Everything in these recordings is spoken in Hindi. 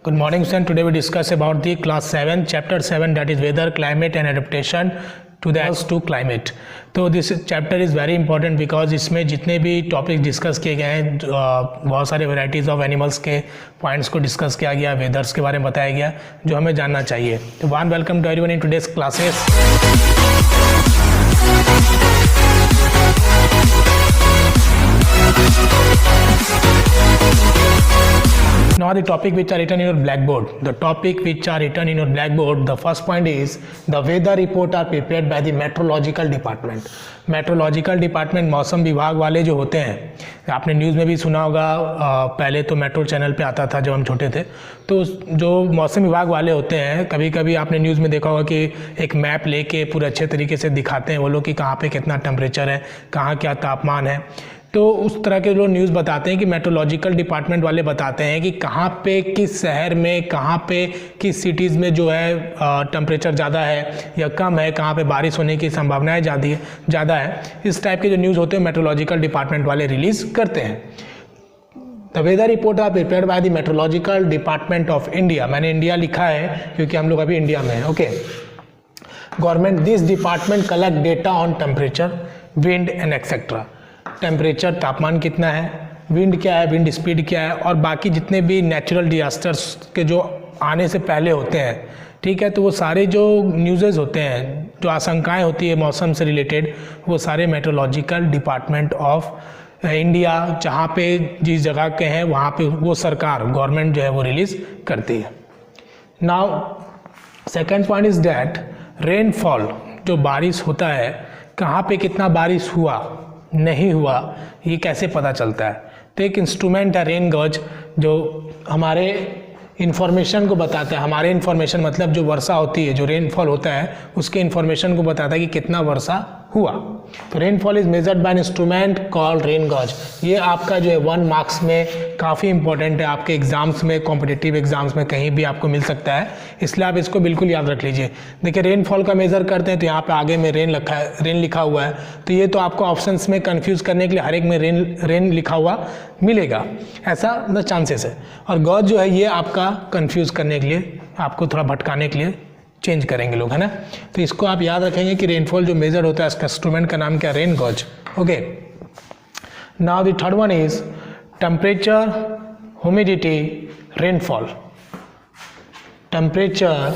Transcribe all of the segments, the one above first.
Good morning, students. Today we discuss about the class 7, chapter 7, that is weather, climate and adaptation to the climate. तो this chapter is very important because इसमें जितने भी टॉपिक डिस्कस किए गए हैं, बहुत सारे वेराइटीज़ ऑफ एनिमल्स के पॉइंट्स को डिस्कस किया गया, वेदर्स के बारे में बताया गया जो हमें जानना चाहिए. तो warm welcome to everyone in today's classes. Now the topic which are written in your blackboard. The topic which are written in your blackboard. The first point is the weather report are prepared by the meteorological department. Meteorological department मौसम विभाग वाले जो होते हैं, आपने न्यूज़ में भी सुना होगा. पहले तो मेट्रो चैनल पे आता था जब हम छोटे थे. तो जो मौसम विभाग वाले होते हैं, कभी कभी आपने न्यूज़ में देखा होगा कि एक मैप लेके पूरे अच्छे तरीके से दिखाते हैं वो लोग कि कहाँ पे कितना टेम्परेचर है, कहाँ क्या तापमान है. तो उस तरह के लोग न्यूज़ बताते हैं कि मेट्रोलॉजिकल डिपार्टमेंट वाले बताते हैं कि कहाँ पे किस शहर में, कहाँ पे किस सिटीज़ में जो है टेम्परेचर ज़्यादा है या कम है, कहाँ पे बारिश होने की संभावनाएं ज़्यादा है. इस टाइप के जो न्यूज़ होते हैं मेट्रोलॉजिकल डिपार्टमेंट वाले रिलीज़ करते हैं. The weather report are prepared by the meteorological department of India. मैंने इंडिया लिखा है क्योंकि हम लोग अभी इंडिया में हैं. Okay. Government this department collect data on temperature, wind and etcetera. Temperature, तापमान कितना है, विंड क्या है, विंड स्पीड क्या है, और बाकी जितने भी नेचुरल डिजास्टर्स के जो आने से पहले होते हैं, ठीक है. तो वो सारे जो न्यूज़ होते हैं, जो आशंकाएं होती है मौसम से रिलेटेड, वो सारे मेट्रोलॉजिकल डिपार्टमेंट ऑफ इंडिया जहाँ पे जिस जगह के हैं वहाँ पे वो सरकार, गवर्नमेंट जो है वो रिलीज़ करती है. Now second point is that rainfall, जो बारिश होता है, कहाँ पे कितना बारिश हुआ नहीं हुआ, ये कैसे पता चलता है. तो एक इंस्ट्रूमेंट है रेन गॉज, जो हमारे इन्फॉर्मेशन को बताता है. हमारे इन्फॉर्मेशन मतलब जो वर्षा होती है, जो रेनफॉल होता है, उसके इन्फॉर्मेशन को बताता है कि कितना वर्षा हुआ. तो rainfall is measured by an instrument called rain gauge. ये आपका जो है 1 मार्क्स में काफ़ी इंपॉर्टेंट है. आपके एग्जाम्स में, कॉम्पिटिटिव एग्जाम्स में कहीं भी आपको मिल सकता है, इसलिए आप इसको बिल्कुल याद रख लीजिए. देखिए रेनफॉल का मेज़र करते हैं तो यहाँ पे आगे में रेन लिखा हुआ है. तो ये तो आपको ऑप्शंस में कंफ्यूज करने के लिए हर एक में रेन लिखा हुआ मिलेगा, ऐसा मतलब चांसेस है. और गॉज जो है ये आपका कंफ्यूज करने के लिए, आपको थोड़ा भटकाने के लिए चेंज करेंगे लोग, है ना. तो इसको आप याद रखेंगे कि रेनफॉल जो मेजर होता है, इसका इंस्ट्रूमेंट का नाम क्या है, rain gauge. Okay. Now the third one is temperature, humidity, rainfall. Temperature,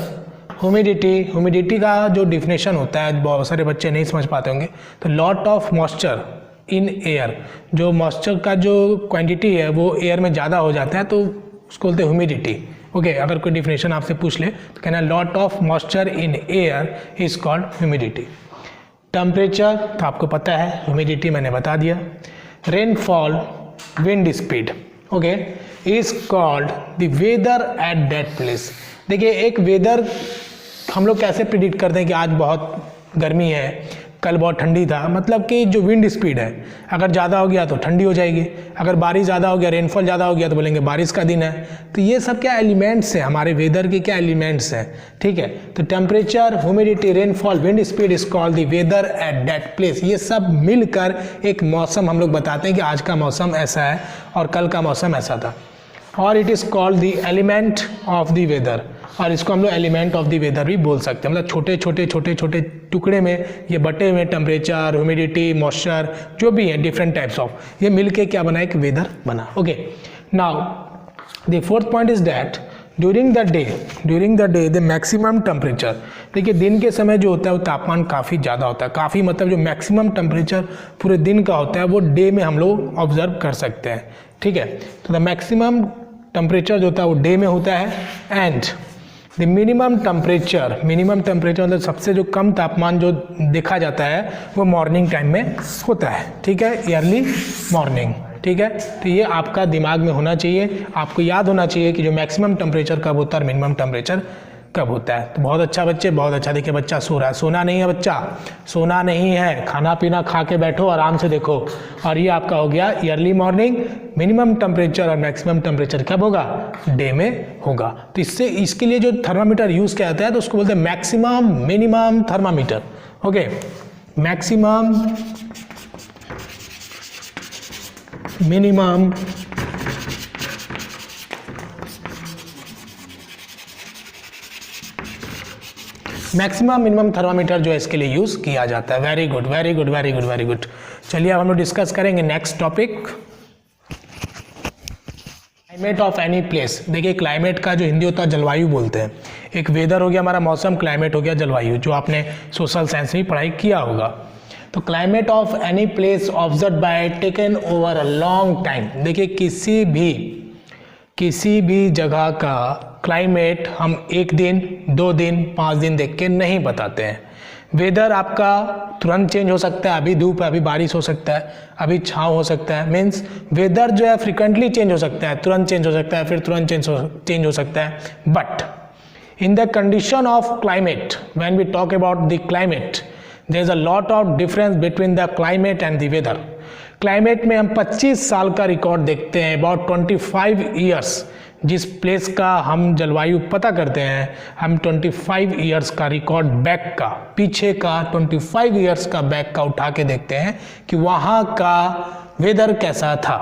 humidity का जो डिफिनेशन होता है, बहुत सारे बच्चे नहीं समझ पाते होंगे. तो lot of moisture in air, जो मॉइस्चर का जो क्वांटिटी है वो एयर में ज़्यादा हो जाता है, तो उसको बोलते हैं ह्यूमिडिटी. ओके. अगर कोई डिफिनेशन आपसे पूछ ले तो कहना lot of moisture in air is called humidity. Temperature तो आपको पता है, ह्यूमिडिटी मैंने बता दिया. Rainfall, wind speed, okay, is called the weather at that place. देखिए एक वेदर हम लोग कैसे प्रिडिक्ट करते हैं कि आज बहुत गर्मी है, कल बहुत ठंडी था, मतलब कि जो विंड स्पीड है अगर ज़्यादा हो गया तो ठंडी हो जाएगी, अगर बारिश ज़्यादा हो गया, रेनफॉल ज़्यादा हो गया तो बोलेंगे बारिश का दिन है. तो ये सब क्या एलिमेंट्स हैं, हमारे वेदर के क्या एलिमेंट्स हैं, ठीक है. तो temperature, humidity, rainfall, wind speed is called the weather at that place. ये सब मिलकर एक मौसम हम लोग बताते हैं कि आज का मौसम ऐसा है और कल का मौसम ऐसा था. और it is called the element of the weather, और इसको हम लोग एलिमेंट ऑफ द वेदर भी बोल सकते हैं. मतलब छोटे छोटे टुकड़े में ये बटे हुए टेम्परेचर, ह्यूमिडिटी, मॉइस्चर जो भी है डिफरेंट टाइप्स ऑफ, ये मिलके क्या बना, एक वेदर बना. Okay. Now the fourth point is that during the day the maximum temperature. देखिए दिन के समय जो होता है वो तापमान काफ़ी ज़्यादा होता है. काफ़ी मतलब जो मैक्सिमम टेम्परेचर पूरे दिन का होता है वो डे में हम लोग ऑब्जर्व कर सकते हैं, ठीक है. तो द मैक्सिमम टेम्परेचर जो होता है वो डे में होता है. एंड द मिनिमम टेम्परेचर मतलब सबसे जो कम तापमान जो देखा जाता है वो मॉर्निंग टाइम में होता है, ठीक है, अर्ली मॉर्निंग, ठीक है. तो ये आपका दिमाग में होना चाहिए, आपको याद होना चाहिए कि जो मैक्सिमम टेम्परेचर कब होता है और मिनिमम टेम्परेचर कब होता है. तो बहुत अच्छा बच्चे, बहुत अच्छा. देखिए बच्चा सो रहा है, सोना नहीं है बच्चा, सोना नहीं है, खाना पीना खा के बैठो, आराम से देखो. और ये आपका हो गया अर्ली मॉर्निंग. मिनिमम टेम्परेचर और मैक्सिमम टेम्परेचर कब होगा, डे में होगा. तो इसके लिए जो थर्मामीटर यूज़ किया जाता है तो उसको बोलते हैं maximum minimum thermometer. Okay. Maximum minimum maximum minimum thermometer जो है इसके लिए यूज़ किया जाता है। Very good very good very good very good. चलिए अब हम लोग डिस्कस करेंगे next topic, climate of any place. देखिए क्लाइमेट का जो हिंदी होता है जलवायु बोलते हैं। एक वेदर हो गया हमारा मौसम, क्लाइमेट हो गया जलवायु, जो आपने सोशल साइंस में पढ़ाई किया होगा। तो climate of any place observe by taken over a long time. देखिए किसी भी जगह का क्लाइमेट हम 1 दिन 2 दिन 5 दिन देख के नहीं बताते हैं। वेदर आपका तुरंत चेंज हो सकता है, अभी धूप है अभी बारिश हो सकता है, अभी छाँव हो सकता है। मीन्स वेदर जो है फ्रिक्वेंटली चेंज हो सकता है, तुरंत चेंज हो सकता है, फिर तुरंत चेंज हो सकता है। But in the condition of climate, when we talk about the climate, there is a lot of difference between the climate and the weather. Climate में हम 25 साल का रिकॉर्ड देखते हैं, अबाउट 25 ईयर्स। जिस प्लेस का हम जलवायु पता करते हैं, हम 25 ईयर्स का रिकॉर्ड बैक का, पीछे का 25 ईयर्स का बैक का उठा के देखते हैं कि वहाँ का वेदर कैसा था।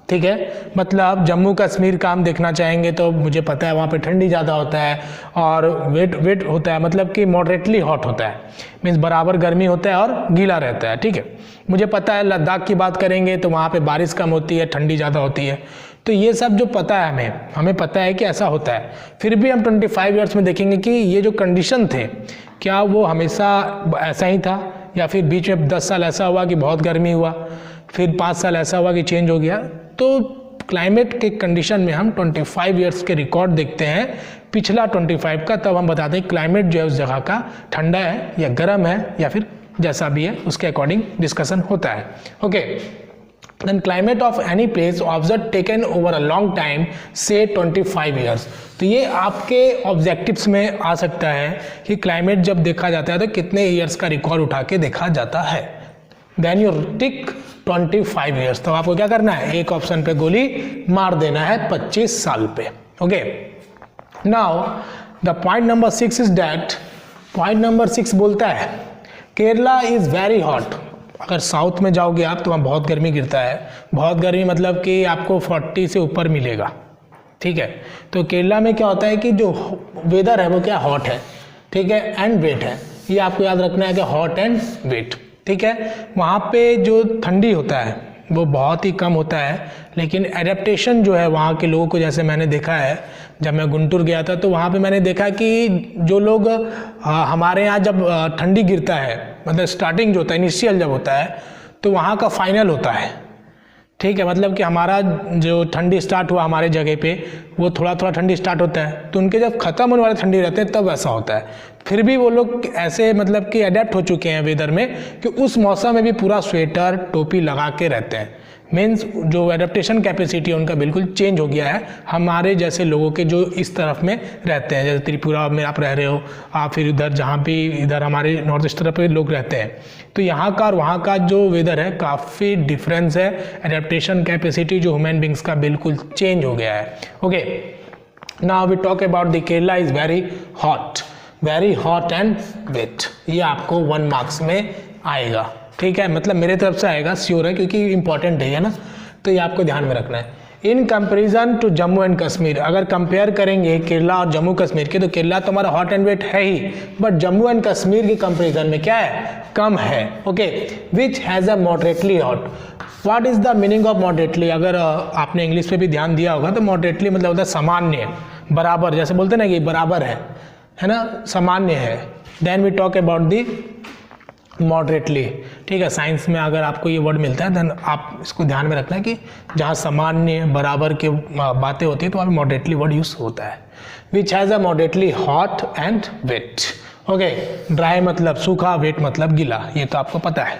ठीक है, मतलब जम्मू कश्मीर का हम देखना चाहेंगे तो मुझे पता है वहाँ पे ठंडी ज़्यादा होता है और वेट होता है, मतलब कि मॉडरेटली हॉट होता है, मीन्स बराबर गर्मी होता है और गीला रहता है। ठीक है, मुझे पता है लद्दाख की बात करेंगे तो वहाँ पे बारिश कम होती है, ठंडी ज़्यादा होती है। तो ये सब जो पता है हमें पता है कि ऐसा होता है। फिर भी हम 25 ईयर्स में देखेंगे कि ये जो कंडीशन थे क्या वो हमेशा ऐसा ही था, या फिर बीच में 10 साल ऐसा हुआ कि बहुत गर्मी हुआ, फिर 5 साल ऐसा हुआ कि चेंज हो गया। तो क्लाइमेट के कंडीशन में हम 25 ईयर्स के रिकॉर्ड देखते हैं, पिछला 25 का, तब हम बताते हैं क्लाइमेट जो है उस जगह का ठंडा है या गर्म है या फिर जैसा भी है, उसके अकॉर्डिंग डिस्कशन होता है। Okay, then climate of any place observed taken over a long time, say 25 years। तो ये आपके ऑब्जेक्टिव्स में आ सकता है कि क्लाइमेट जब देखा जाता है तो कितने ईयर्स का रिकॉर्ड उठा के देखा जाता है। देन यू टिक 25 ईयर्स, तो आपको क्या करना है, एक ऑप्शन पे गोली मार देना है 25 साल पे। Okay, now the point number 6 is that, point number 6 बोलता है केरला इज वेरी हॉट। अगर साउथ में जाओगे आप तो वहाँ बहुत गर्मी गिरता है, बहुत गर्मी मतलब कि आपको 40 से ऊपर मिलेगा। ठीक है, तो केरला में क्या होता है कि जो वेदर है वो क्या हॉट है, ठीक है, एंड वेट है। ये आपको याद रखना है कि हॉट एंड वेट। ठीक है, वहाँ पे जो ठंडी होता है वो बहुत ही कम होता है, लेकिन एडेप्टेशन जो है वहाँ के लोगों को, जैसे मैंने देखा है जब मैं गुंटूर गया था तो वहाँ पे मैंने देखा कि जो लोग हमारे यहाँ जब ठंडी गिरता है, मतलब स्टार्टिंग जो होता है, इनिशियल जब होता है, तो वहाँ का फाइनल होता है। ठीक है, मतलब कि हमारा जो ठंडी स्टार्ट हुआ हमारे जगह पे, वो थोड़ा थोड़ा ठंडी स्टार्ट होता है, तो उनके जब ख़त्म होने वाले ठंडी रहते हैं तब ऐसा होता है। फिर भी वो लोग ऐसे मतलब कि अडेप्ट हो चुके हैं वेदर में कि उस मौसम में भी पूरा स्वेटर टोपी लगा के रहते हैं। मीन्स जो एडेप्टेशन कैपेसिटी है उनका बिल्कुल चेंज हो गया है हमारे जैसे लोगों के जो इस तरफ में रहते हैं, जैसे त्रिपुरा में आप रह रहे हो, आप फिर इधर जहाँ भी इधर हमारे नॉर्थ ईस्ट तरफ पे लोग रहते हैं, तो यहाँ का और वहाँ का जो वेदर है काफ़ी डिफरेंस है। एडेप्टेशन कैपेसिटी जो ह्यूमन बींग्स का बिल्कुल चेंज हो गया है। Okay, now we talk about the Kerala is very hot and wet. ये आपको 1 मार्क्स में आएगा। ठीक है, मतलब मेरे तरफ से आएगा, श्योर है, क्योंकि इंपॉर्टेंट है ना, तो ये आपको ध्यान में रखना है। In comparison to Jammu and Kashmir, अगर कंपेयर करेंगे केरला और जम्मू कश्मीर के, तो केरला तो हमारा हॉट एंड वेट है ही, बट जम्मू एंड कश्मीर के कंपेरिजन में क्या है, कम है। Okay, which has a moderately hot. What is the meaning of moderately? अगर आपने इंग्लिश पे भी ध्यान दिया होगा तो मॉडरेटली मतलब होता है सामान्य, बराबर, जैसे बोलते हैं ना कि बराबर है ना, सामान्य है। Then we talk about the moderately. ठीक है, साइंस में अगर आपको ये वर्ड मिलता है देन आप इसको ध्यान में रखना है कि जहाँ सामान्य बराबर के बातें होती है तो वहाँ पे मॉडरेटली वर्ड यूज होता है। Which has a moderately hot and wet. Okay, dry मतलब सूखा, वेट मतलब गीला, ये तो आपको पता है।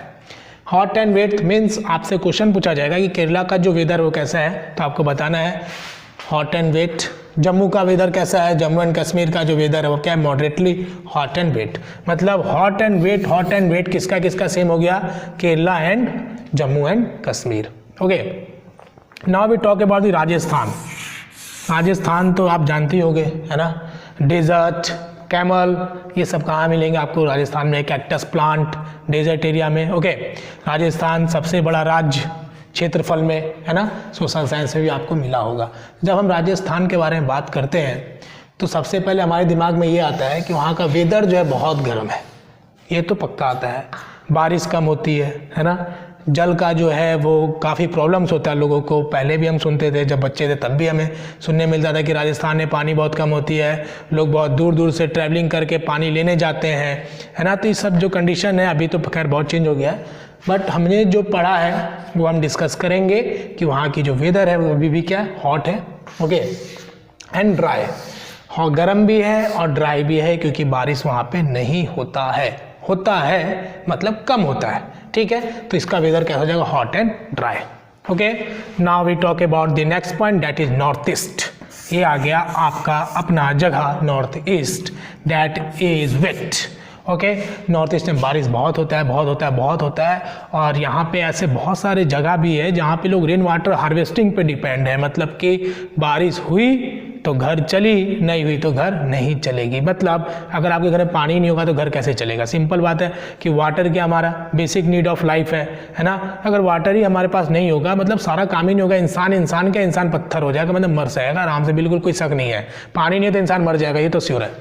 हॉट एंड वेट मीन्स आपसे क्वेश्चन पूछा जाएगा कि केरला का जो वेदर वो कैसा है, तो आपको बताना है हॉट एंड वेट। जम्मू का वेदर कैसा है, जम्मू एंड कश्मीर का जो वेदर है वो क्या है, मॉडरेटली हॉट एंड वेट। मतलब हॉट एंड वेट किसका किसका सेम हो गया, Kerala and Jammu and Kashmir. Okay, now we talk about the Rajasthan. Rajasthan तो आप जानते ही होंगे, है ना, डेजर्ट, कैमल, ये सब कहाँ मिलेंगे आपको, राजस्थान में, कैक्टस प्लांट डेजर्ट एरिया में। ओके, राजस्थान सबसे बड़ा राज्य क्षेत्रफल में, है ना, सोशल साइंस में भी आपको मिला होगा। जब हम राजस्थान के बारे में बात करते हैं तो सबसे पहले हमारे दिमाग में ये आता है कि वहाँ का वेदर जो है बहुत गर्म है, ये तो पक्का आता है। बारिश कम होती है ना, जल का जो है वो काफ़ी प्रॉब्लम्स होता है लोगों को। पहले भी हम सुनते थे, जब बच्चे थे तब भी हमें सुनने मिलता था कि राजस्थान में पानी बहुत कम होती है, लोग बहुत दूर दूर से ट्रैवलिंग करके पानी लेने जाते हैं, है ना। तो ये सब जो कंडीशन है अभी तो खैर बहुत चेंज हो गया है, बट हमने जो पढ़ा है वो हम डिस्कस करेंगे कि वहाँ की जो वेदर है वो अभी भी क्या है, हॉट है, ओके, एंड ड्राई। हाँ, गर्म भी है और ड्राई भी है, क्योंकि बारिश वहाँ पे नहीं होता है मतलब कम होता है, ठीक है। तो इसका वेदर कैसा हो जाएगा, hot and dry, okay. Now we talk about the next point, that is north east. ये आ गया आपका अपना जगह north east, that is wet, okay. North east में बारिश बहुत होता है, और यहाँ पे ऐसे बहुत सारे जगह भी है जहाँ पे लोग रेन वाटर हार्वेस्टिंग पे डिपेंड है। मतलब कि बारिश हुई तो घर चली, नहीं हुई तो घर नहीं चलेगी। मतलब अगर आपके घर में पानी नहीं होगा तो घर कैसे चलेगा। सिंपल बात है कि वाटर क्या हमारा बेसिक नीड ऑफ लाइफ है ना। अगर वाटर ही हमारे पास नहीं होगा मतलब सारा काम ही नहीं होगा। इंसान पत्थर हो जाएगा, मतलब मर जाएगा आराम से, बिल्कुल कोई शक नहीं है। पानी नहीं है तो इंसान मर जाएगा, ये तो श्योर है।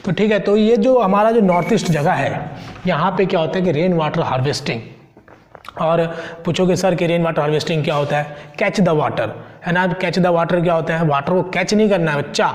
तो ठीक है, तो ये जो हमारा जो नॉर्थ ईस्ट जगह है, यहाँ पे क्या होता है कि रेन वाटर हार्वेस्टिंग। और पूछोगे सर कि रेन वाटर हार्वेस्टिंग क्या होता है, कैच द वाटर, है ना। कैच द वाटर क्या होता है, वाटर को कैच नहीं करना है बच्चा।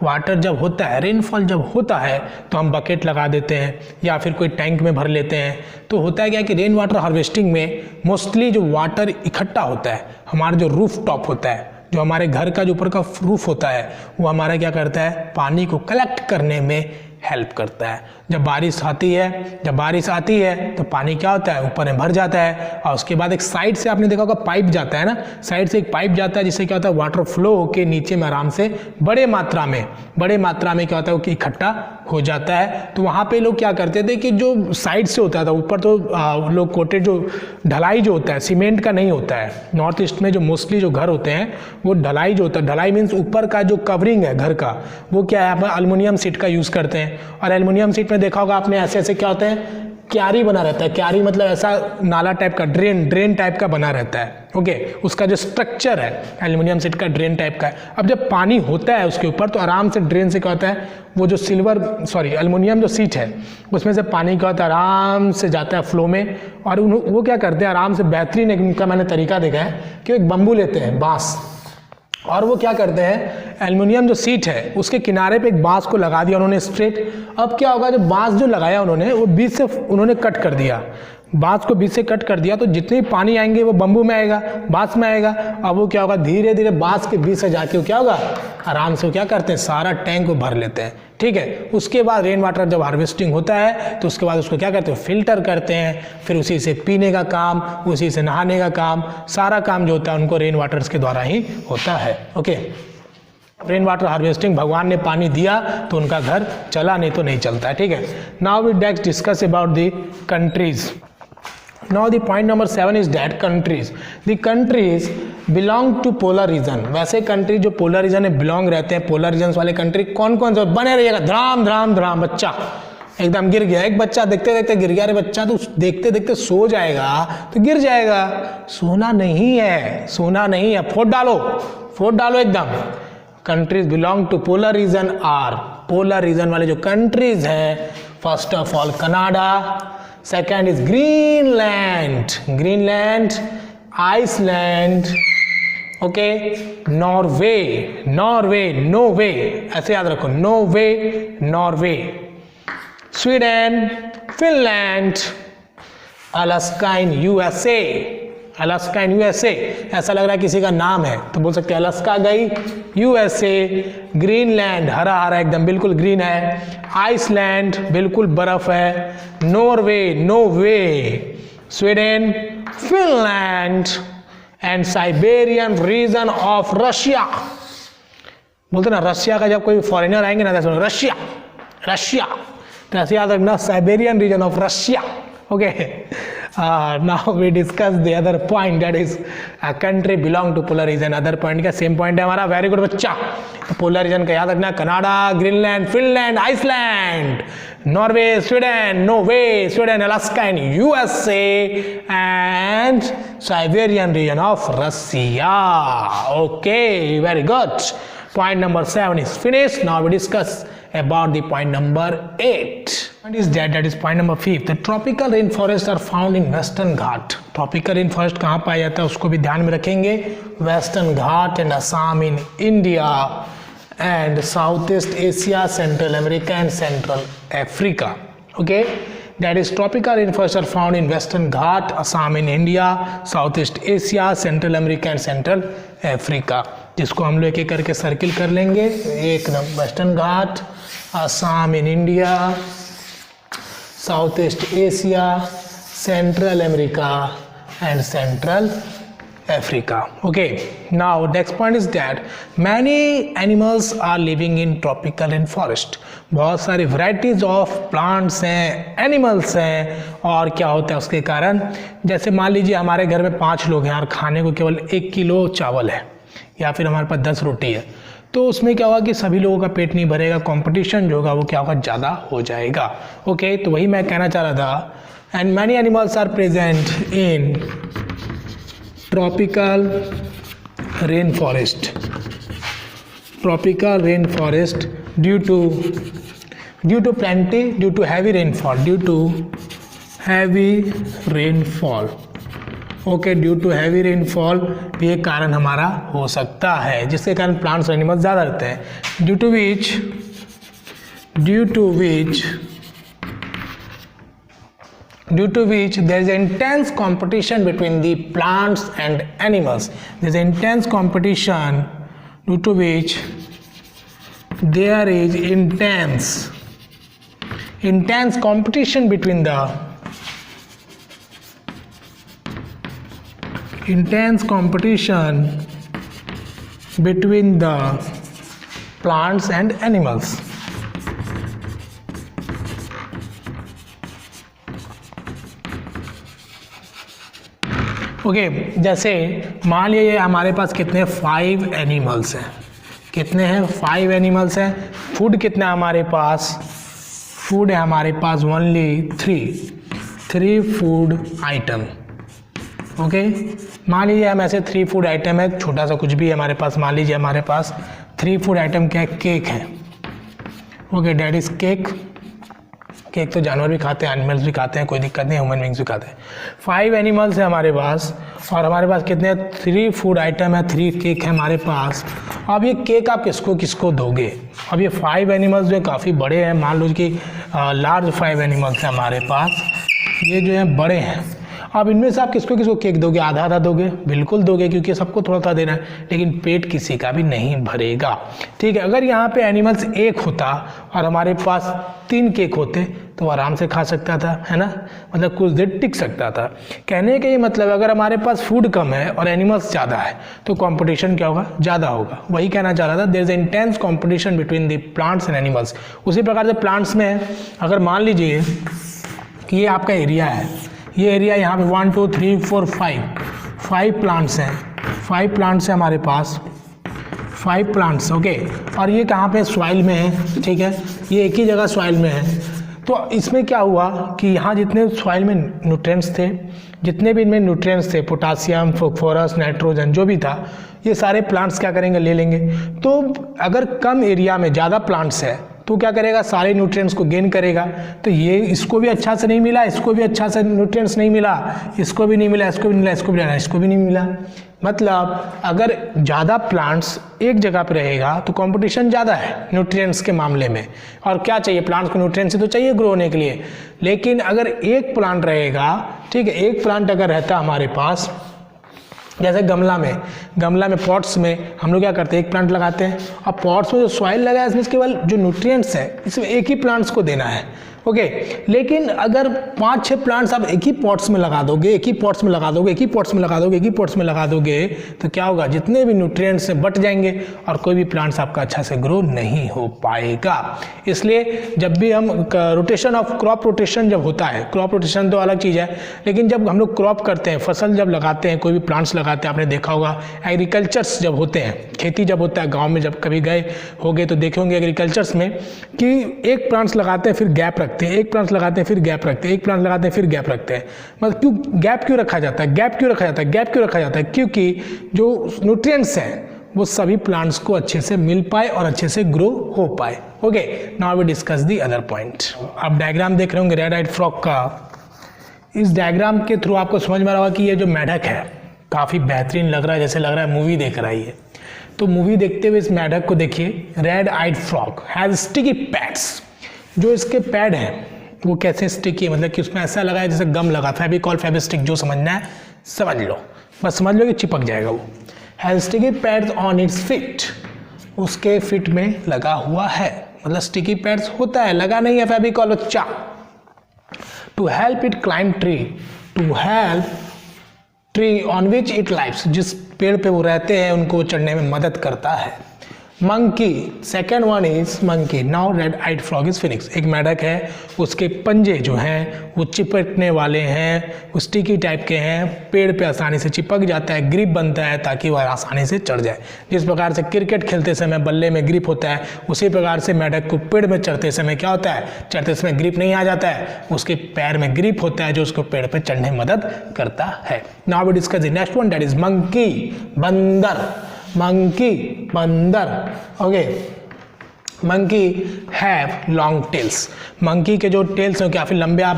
वाटर जब होता है, रेनफॉल जब होता है तो हम बकेट लगा देते हैं या फिर कोई टैंक में भर लेते हैं। तो होता है क्या कि रेन वाटर हार्वेस्टिंग में मोस्टली जो वाटर इकट्ठा होता है, हमारा जो रूफ टॉप होता है, जो हमारे घर का जो ऊपर का रूफ होता है, वो हमारा क्या करता है, पानी को कलेक्ट करने में हेल्प करता है। जब बारिश आती है तो पानी क्या होता है, ऊपर में भर जाता है, और उसके बाद एक साइड से आपने देखा होगा पाइप जाता है ना, साइड से एक पाइप जाता है, जिससे क्या होता है वाटर फ्लो होके नीचे में आराम से बड़े मात्रा में क्या होता है कि इकट्ठा हो जाता है। तो वहाँ पे लोग क्या करते थे कि जो साइड से होता था, ऊपर तो लोग कोटेड जो ढलाई जो होता है सीमेंट का नहीं होता है। नॉर्थ ईस्ट में जो मोस्टली जो घर होते हैं वो ढलाई जो होता है, ढलाई मीन्स ऊपर का जो कवरिंग है घर का, वो क्या है, आप एल्युमिनियम शीट का यूज़ करते हैं। और एल्युमिनियम शीट में देखा होगा आपने ऐसे क्या होते हैं, क्यारी बना रहता है। क्यारी मतलब ऐसा नाला टाइप का, ड्रेन टाइप का बना रहता है, ओके। उसका जो स्ट्रक्चर है एल्युमिनियम शीट का ड्रेन टाइप का है। अब जब पानी होता है उसके ऊपर तो आराम से ड्रेन से क्या होता है, वो जो एल्युमिनियम जो शीट है उसमें से पानी क्या होता है, आराम से जाता है फ्लो में। और वो क्या करते हैं, आराम से, बेहतरीन एक उनका मैंने तरीका देखा है कि एक बम्बू लेते हैं, बाँस, और वो क्या करते हैं, एल्युमिनियम जो सीट है उसके किनारे पे एक बांस को लगा दिया उन्होंने स्ट्रेट। अब क्या होगा, जो बांस जो लगाया उन्होंने वो बीच से उन्होंने कट कर दिया, बांस को बीच से कट कर दिया, तो जितने पानी आएंगे वो बम्बू में आएगा, बांस में आएगा। अब वो क्या होगा, धीरे धीरे बांस के बीच से जाके वो क्या होगा, आराम से वो क्या करते हैं, सारा टैंक को भर लेते हैं, ठीक है। उसके बाद रेन वाटर जब हार्वेस्टिंग होता है तो उसके बाद उसको क्या करते हैं, फिल्टर करते हैं, फिर उसी से पीने का काम, उसी से नहाने का काम, सारा काम जो होता है उनको रेन वाटर्स के द्वारा ही होता है, ओके। रेन वाटर हार्वेस्टिंग, भगवान ने पानी दिया तो उनका घर चला, नहीं तो नहीं चलता है, ठीक है। Now we next discuss about the countries. Now the point number 7 is that countries. The countries belong to polar region. वैसे कंट्री जो पोलर रीजन में बिलोंग रहते हैं, पोलर रीजन वाले कंट्री कौन कौन से, बने रहिएगा, धड़ाम धड़ाम धड़ाम। बच्चा एकदम गिर गया, एक बच्चा देखते देखते गिर गया। अरे बच्चा तो देखते देखते सो जाएगा तो गिर जाएगा, सोना नहीं है, फोड़ डालो एकदम। Countries belong to polar region are, polar region वाले जो कंट्रीज हैं, first of all Canada, second is Greenland, Iceland, okay, Norway, Norway, ऐसे याद रखो, Norway, Sweden, Finland, Alaska in USA, ऐसा लग रहा है किसी का नाम है तो बोल सकते हैं अलास्का गई, यूएसए, ग्रीनलैंड हरा हरा एकदम बिल्कुल ग्रीन है, आइसलैंड बिल्कुल बर्फ है, Norway, Sweden, Finland and Siberian region of Russia. बोलते ना रशिया का, जब कोई फॉरेनर आएंगे ना तो रशिया तो ऐसे याद रखना, Siberian region of Russia, okay. Now we discuss the other point, that is a country belong to polar region. Other point का सेम पॉइंट है हमारा, वेरी गुड बच्चा। पोलर रीजन का याद रखना, Canada, Greenland, Finland, Iceland, Norway, Sweden, Alaska and USA and Siberian region of Russia, okay, very good. Point number 7 is finished. Now we discuss about the point number 8. Point is that is point number 5. The tropical rainforests are found in Western Ghat. Tropical rainforest कहाँ पाया जाता है उसको भी ध्यान में रखेंगे. Western Ghat and Assam in India and Southeast Asia, Central America and Central Africa. Okay. That is tropical rainforests are found in Western Ghat, Assam in India, Southeast Asia, Central America and Central Africa. जिसको हम लोग एक एक करके सर्किल कर लेंगे. एक number western Ghat, Assam in India, south east Asia, central America and central Africa. Okay, now next point is that many animals are living in tropical rain forest. बहुत सारी वैरायटीज ऑफ प्लांट्स हैं, एनिमल्स हैं. और क्या होता है उसके कारण, जैसे मान लीजिए हमारे घर में 5 लोग हैं और खाने को केवल 1 किलो चावल है या फिर हमारे पास 10 रोटी है, तो उसमें क्या होगा कि सभी लोगों का पेट नहीं भरेगा. कंपटीशन जो होगा वो क्या होगा, ज़्यादा हो जाएगा. ओके, तो वही मैं कहना चाह रहा था. And many animals are present in tropical rain forest. Tropical rain forest due to plenty, due to heavy rainfall, due to heavy rainfall. Okay, due to heavy rainfall भी एक कारण हमारा हो सकता है, जिसके कारण प्लांट्स और एनिमल्स ज़्यादा रहते हैं. Due to which there is intense competition between the plants and animals. There is intense competition due to which there is intense competition between the plants and animals. Okay, जैसे मान लीजिए हमारे पास कितने 5 एनिमल्स हैं. कितने हैं? 5 एनिमल्स हैं. फूड कितना हमारे पास? फूड है हमारे पास ओनली 3 फूड आइटम. ओके, मान लीजिए हम ऐसे 3 फूड आइटम है, छोटा सा कुछ भी है हमारे पास. मान लीजिए हमारे पास 3 फूड आइटम क्या है? केक है. Okay, that is cake. Cake तो जानवर भी खाते हैं, एनिमल्स भी खाते हैं, कोई दिक्कत नहीं, ह्यूमन बींग्स भी खाते हैं. 5 एनिमल्स है हमारे पास और हमारे पास कितने 3 फूड आइटम है, 3 केक है हमारे पास. अब ये केक आप किसको दोगे? अब ये 5 एनिमल्स जो है काफ़ी बड़े हैं. मान लो कि लार्ज 5 एनिमल्स हैं हमारे पास, ये जो है बड़े हैं. अब इनमें से आप किसको केक दोगे? आधा दोगे? बिल्कुल दोगे, क्योंकि सबको थोड़ा थोड़ा देना है. लेकिन पेट किसी का भी नहीं भरेगा. ठीक है, अगर यहाँ पे एनिमल्स 1 होता और हमारे पास 3 केक होते तो आराम से खा सकता था, है ना. मतलब कुछ देर टिक सकता था. कहने का ये मतलब अगर हमारे पास फूड कम है और एनिमल्स ज़्यादा है तो कंपटीशन क्या होगा? ज़्यादा होगा. वही कहना चाह रहा था. There is intense competition between the plants and animals. उसी प्रकार से प्लांट्स में अगर मान लीजिए कि ये आपका एरिया है, ये एरिया यहाँ पे 1 2 3 4 5 प्लांट्स हैं. 5 प्लांट्स हैं हमारे पास, 5 प्लांट्स. ओके, और ये कहाँ पे? सॉइल में है. ठीक है, ये एक ही जगह सॉइल में है. तो इसमें क्या हुआ कि यहाँ जितने सॉइल में न्यूट्रिएंट्स थे, जितने भी इनमें न्यूट्रिएंट्स थे, पोटासियम, फॉस्फोरस, नाइट्रोजन जो भी था, ये सारे प्लांट्स क्या करेंगे? ले लेंगे. तो अगर कम एरिया में ज़्यादा प्लांट्स है तो क्या करेगा? सारे न्यूट्रिएंट्स को गेन करेगा. तो ये इसको भी अच्छा से नहीं मिला, इसको भी अच्छा से न्यूट्रिएंट्स नहीं मिला, इसको भी नहीं मिला, इसको भी नहीं मिला, इसको भी नहीं मिला, इसको भी नहीं मिला. मतलब अगर ज़्यादा प्लांट्स एक जगह पे रहेगा तो कंपटीशन ज़्यादा है न्यूट्रिएंट्स के मामले में. और क्या चाहिए? प्लांट्स को न्यूट्रिएंट्स तो चाहिए ग्रो होने के लिए. लेकिन अगर एक प्लांट रहेगा, ठीक है, एक प्लांट अगर रहता हमारे पास, जैसे गमला में पॉट्स में हम लोग क्या करते हैं? एक प्लांट लगाते हैं. अब पॉट्स में जो सॉइल लगा है इसमें केवल जो न्यूट्रिएंट्स हैं इसमें एक ही प्लांट्स को देना है. ओके, लेकिन अगर 5-6 प्लांट्स आप एक ही पॉट्स में लगा दोगे, तो क्या होगा? जितने भी न्यूट्रिएंट्स हैं बट जाएंगे और कोई भी प्लांट्स आपका अच्छा से ग्रो नहीं हो पाएगा. इसलिए जब भी हम रोटेशन ऑफ क्रॉप रोटेशन जब होता है, क्रॉप रोटेशन तो अलग चीज़ है, लेकिन जब हम लोग क्रॉप करते हैं, फसल जब लगाते हैं, कोई भी प्लांट्स लगाते हैं, आपने देखा होगा एग्रीकल्चर्स जब होते हैं, खेती जब होता है, गाँव में जब कभी गए होंगे तो देखे होंगे एग्रीकल्चर्स में कि एक प्लांट्स लगाते हैं फिर गैप रखते हैं, एक प्लांट लगाते हैं फिर गैप रखते हैं, एक प्लांट लगाते हैं फिर गैप रखते हैं. मतलब क्यों गैप क्यों रखा जाता है? क्योंकि जो न्यूट्रिएंट्स हैं वो सभी प्लांट्स को अच्छे से मिल पाए और अच्छे से ग्रो हो पाए। Okay, now we discuss the other point. आप डायग्राम देख रहे होंगे रेड आइड फ्रॉग का। इस डायग्राम के थ्रू आपको समझ में आ रहा होगा कि ये जो मेढक है काफ़ी बेहतरीन लग रहा है, जैसे लग रहा है मूवी देख रहा है ये। तो मूवी देखते हुए इस मेढक को देखिए। Red eyed frog has sticky pads. जो इसके पैड हैं वो कैसे स्टिकी है, मतलब कि उसमें ऐसा लगा है जैसे गम लगा, फेविकॉल फेविस्टिक, जो समझना है समझ लो, बस समझ लो कि चिपक जाएगा वो। Has sticky pads on its feet, उसके फिट में लगा हुआ है, मतलब स्टिकी पैड्स होता है, लगा नहीं है फेविकॉल बच्चा। To help it climb tree, to help tree on which it lives, जिस पेड़ पे वो रहते हैं उनको चढ़ने में मदद करता है। Monkey, second one is monkey. Now red eyed frog is phoenix. एक मेढक है, उसके पंजे जो हैं वो चिपकने वाले हैं, वो स्टिकी टाइप के हैं, पेड़ पे आसानी से चिपक जाता है, ग्रिप बनता है ताकि वह आसानी से चढ़ जाए। जिस प्रकार से क्रिकेट खेलते समय बल्ले में ग्रिप होता है, उसी प्रकार से मेढक को पेड़ में चढ़ते समय क्या होता है, चढ़ते समय ग्रिप नहीं आ जाता है, उसके पैर में ग्रिप होता है जो उसको पेड़ पर चढ़ने में मदद करता है। Now we discuss the next one, that is monkey, बंदर। मंकी, बंदर। Okay, monkey have long tails. Monkey के जो टेल्स हैं काफ़ी लंबे, आप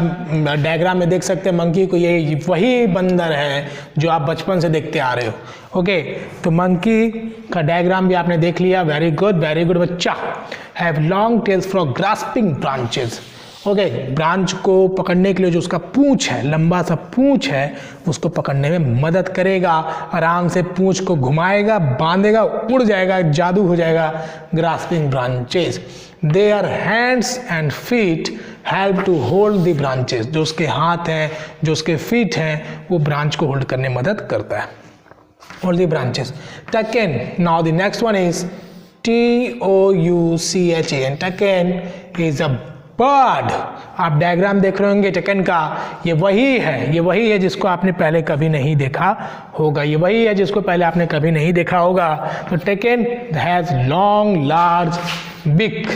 डायग्राम में देख सकते हैं मंकी को। ये वही बंदर है जो आप बचपन से देखते आ रहे हो। ओके, तो मंकी का डायग्राम भी आपने देख लिया। वेरी गुड बच्चा। Have long tails for grasping branches. Okay, branch को पकड़ने के लिए जो उसका पूंछ है, लंबा सा पूंछ है, उसको पकड़ने में मदद करेगा। आराम से पूंछ को घुमाएगा, बांधेगा, उड़ जाएगा, जादू हो जाएगा। Grasping branches, their hands and feet help to hold the branches. जो उसके हाथ हैं, जो उसके फीट हैं, वो ब्रांच को होल्ड करने में मदद करता है। Hold the branches. Token, now the next one is TOUCHAN। Token is a bird. आप डायग्राम देख रहे होंगे टकेन का। ये वही है जिसको आपने पहले कभी नहीं देखा होगा। ये वही है जिसको पहले आपने कभी नहीं देखा होगा। तो टकेन हैज लॉन्ग लार्ज बिक।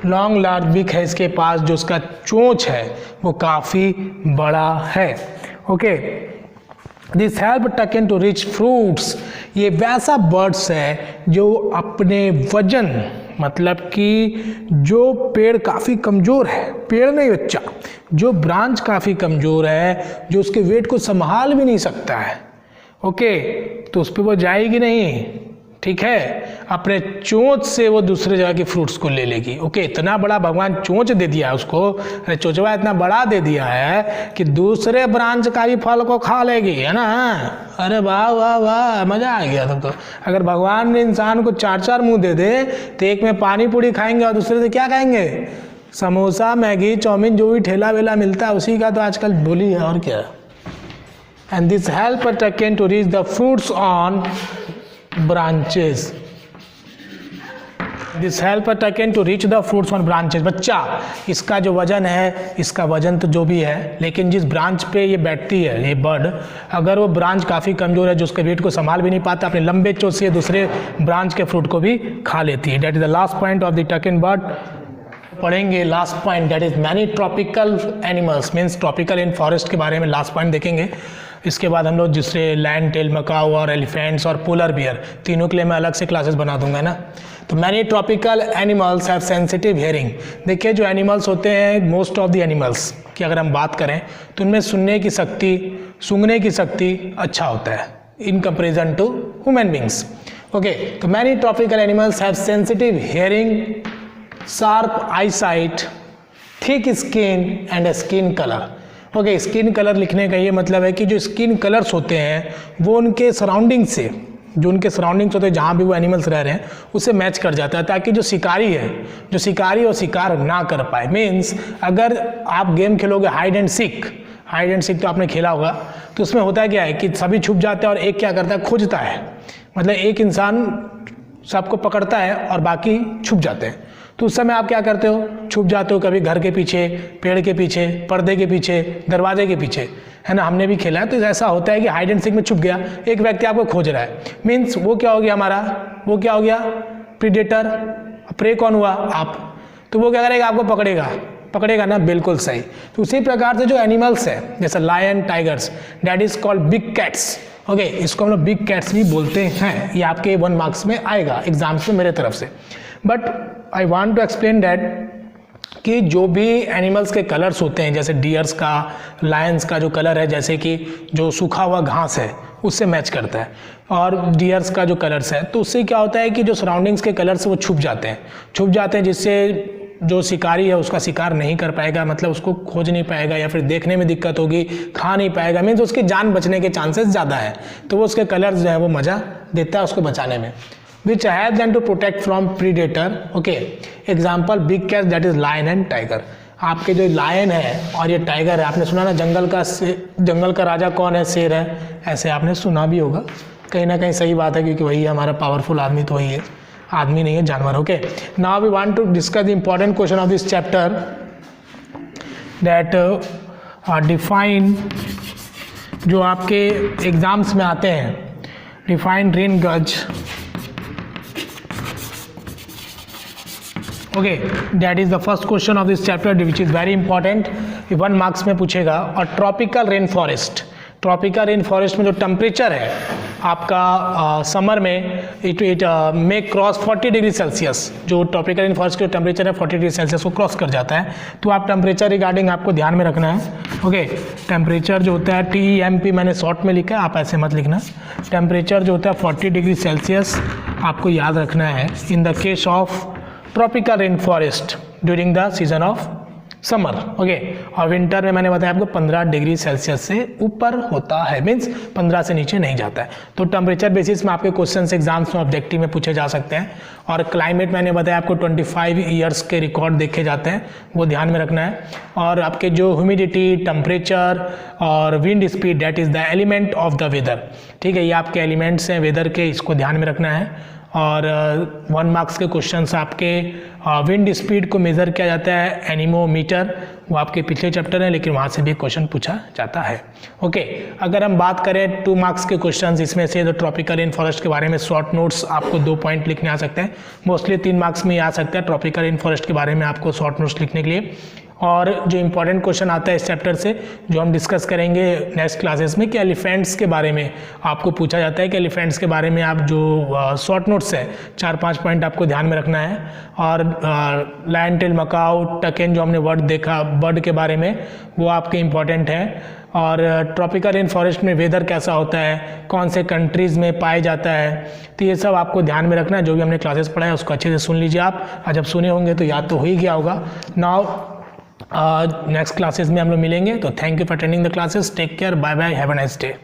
लॉन्ग लार्ज बिक है इसके पास। जो उसका चोंच है वो काफ़ी बड़ा है। Okay, this help taken to reach fruits. ये वैसा बर्ड्स है जो अपने वजन, मतलब कि जो पेड़ काफ़ी कमज़ोर है, पेड़ नहीं बच्चा, जो ब्रांच काफ़ी कमज़ोर है, जो उसके वेट को संभाल भी नहीं सकता है, ओके, तो उस पर वो जाएगी नहीं, ठीक है, अपने चोंच से वो दूसरे जगह के फ्रूट्स को ले लेगी। ओके, इतना बड़ा भगवान चोंच दे दिया है उसको, अरे चोंचवा इतना बड़ा दे दिया है कि दूसरे ब्रांच का भी फल को खा लेगी, है ना। अरे वाह वाह वाह, मज़ा आ गया तब तो। अगर भगवान ने इंसान को 4-4 मुंह दे दे तो एक में पानी पूरी खाएंगे और दूसरे से क्या खाएंगे, समोसा, मैगी, चाउमीन, जो भी ठेला वेला मिलता है उसी का तो आजकल बोली है, और क्या। And this help taken to reach the fruits on branches. This help a taken to reach the fruits on branches. बच्चा, इसका जो वजन है, इसका वजन तो जो भी है, लेकिन जिस ब्रांच पे ये बैठती है ये बर्ड, अगर वो ब्रांच काफ़ी कमज़ोर है, जो उसके वेट को संभाल भी नहीं पाता, अपने लंबे चोंच से दूसरे ब्रांच के फ्रूट को भी खा लेती है। Diet is the last point of the toucan bird. पढ़ेंगे last point, diet is many tropical animals, means tropical in forest के बारे में लास्ट पॉइंट देखेंगे। इसके बाद हम लोग दूसरे लैंड टेल मकाऊ और एलिफेंट्स और पोलर बियर, तीनों के लिए मैं अलग से क्लासेस बना दूंगा ना। तो many tropical animals have sensitive hearing. देखिए, जो एनिमल्स होते हैं, मोस्ट ऑफ द एनिमल्स की अगर हम बात करें तो उनमें सुनने की शक्ति, सूंघने की शक्ति अच्छा होता है in comparison to human beings. Okay, तो many tropical animals have sensitive hearing, sharp eyesight, thick skin and skin colour. Okay, skin colour लिखने का ये मतलब है कि जो स्किन कलर्स होते हैं वो उनके सराउंडिंग से, जो उनके सराउंडिंग्स होते हैं जहाँ भी वो एनिमल्स रह रहे हैं उससे मैच कर जाता है, ताकि जो शिकारी है, जो शिकारी वो शिकार ना कर पाए। मीन्स अगर आप गेम खेलोगे hide and seek, hide and seek तो आपने खेला होगा, तो उसमें होता क्या है कि सभी छुप जाते हैं और एक क्या करता है, खोजता है। मतलब एक इंसान सबको पकड़ता है और बाकी छुप जाते हैं। तो उस समय आप क्या करते हो, छुप जाते हो, कभी घर के पीछे, पेड़ के पीछे, पर्दे के पीछे, दरवाजे के पीछे, है ना। हमने भी खेला है। तो ऐसा होता है कि हाइड एंड सीक में छुप गया, एक व्यक्ति आपको खोज रहा है, मीन्स वो क्या हो गया हमारा, वो क्या हो गया, प्रीडेटर। प्रे कौन हुआ, आप। तो वो क्या करेगा, आपको पकड़ेगा, पकड़ेगा ना, बिल्कुल सही। तो उसी प्रकार से जो एनिमल्स है जैसे lion, tigers, that is called big cats. Okay, इसको हम लोग बिग कैट्स भी बोलते हैं। ये आपके 1 मार्क्स में आएगा एग्जाम्स में मेरे तरफ से। But I want to explain that कि जो भी एनिमल्स के कलर्स होते हैं, जैसे डियर्स का, लायंस का जो कलर है, जैसे कि जो सूखा हुआ घास है उससे मैच करता है, और डियर्स का जो कलर्स है, तो उससे क्या होता है कि जो सराउंडिंग्स के कलर्स वो छुप जाते हैं, जिससे जो शिकारी है उसका शिकार नहीं कर पाएगा, मतलब उसको खोज नहीं पाएगा, या फिर देखने में दिक्कत होगी, खा नहीं पाएगा, मीन्स उसकी जान बचने के चांसेस ज़्यादा है। तो वो उसके कलर्स जो है वो मज़ा देता है उसको बचाने में। Which helps them to protect from predator. Okay, example big cats, that is lion and tiger. आपके जो लायन है और ये टाइगर है, आपने सुना ना जंगल का राजा कौन है, शेर है, ऐसे आपने सुना भी होगा। कहीं ना कहीं सही बात है, क्योंकि वही हमारा पावरफुल आदमी तो वही है, आदमी नहीं है जानवर। Okay, now we want to discuss the important question of this chapter, that define, जो आपके एग्जाम्स में आते हैं, define rain gauge. Okay, that is the first question of this chapter which is very important, 1 marks में पूछेगा। और tropical rain forest, tropical rain forest में जो टेम्परेचर है आपका समर में, it may cross 40 degree Celsius. जो ट्रॉपिकल रेन फॉरेस्ट का टेम्परेचर है 40 डिग्री सेल्सियस को क्रॉस कर जाता है। तो आप टेम्परेचर रिगार्डिंग आपको ध्यान में रखना है। ओके, टेम्परेचर जो होता है TEMP मैंने शॉर्ट में लिखा है, आप ऐसे मत लिखना। टेम्परेचर जो होता है 40 डिग्री सेल्सियस आपको याद रखना है in the case of tropical rain forest during the season of summer. Okay, और विंटर में मैंने बताया आपको 15 डिग्री सेल्सियस से ऊपर होता है, मीन्स 15 से नीचे नहीं जाता है। तो टेम्परेचर बेसिस में आपके क्वेश्चंस एग्जाम्स में ऑब्जेक्टिव में पूछे जा सकते हैं। और क्लाइमेट मैंने बताया आपको 25 ईयर्स के रिकॉर्ड देखे जाते हैं, वो ध्यान में रखना है। और आपके जो ह्यूमिडिटी, टेम्परेचर और wind speed, that is the element of the weather. ठीक है, ये आपके एलिमेंट्स हैं वेदर के, इसको ध्यान में रखना है। और 1 मार्क्स के क्वेश्चंस आपके विंड स्पीड को मेज़र किया जाता है एनीमोमीटर, वो आपके पिछले चैप्टर है, लेकिन वहाँ से भी क्वेश्चन पूछा जाता है। ओके, अगर हम बात करें 2 मार्क्स के क्वेश्चंस, इसमें से तो ट्रॉपिकल रेन फॉरेस्ट के बारे में शॉर्ट नोट्स आपको 2 पॉइंट लिखने आ सकते हैं। मोस्टली 3 मार्क्स में आ सकता है ट्रॉपिकल रेन फॉरेस्ट के बारे में आपको शॉर्ट नोट्स लिखने के लिए। और जो इंपॉर्टेंट क्वेश्चन आता है इस चैप्टर से, जो हम डिस्कस करेंगे नेक्स्ट क्लासेस में, कि एलिफेंट्स के बारे में आपको पूछा जाता है, कि एलिफेंट्स के बारे में आप जो शॉर्ट नोट्स है 4-5 पॉइंट आपको ध्यान में रखना है। और लायन टेल मकाऊ, टकेन जो हमने वर्ड देखा बर्ड के बारे में, वो आपके इंपॉर्टेंट है। और ट्रॉपिकल रेन फॉरेस्ट में वेदर कैसा होता है, कौन से कंट्रीज़ में पाया जाता है, तो ये सब आपको ध्यान में रखना है। जो भी हमने क्लासेस पढ़ा है उसको अच्छे से सुन लीजिए आप, और जब सुने होंगे तो याद तो हो ही गया होगा। नाउ नेक्स्ट क्लासेस में हम लोग मिलेंगे। तो thank you for attending the classes, take care, bye bye, have a nice day.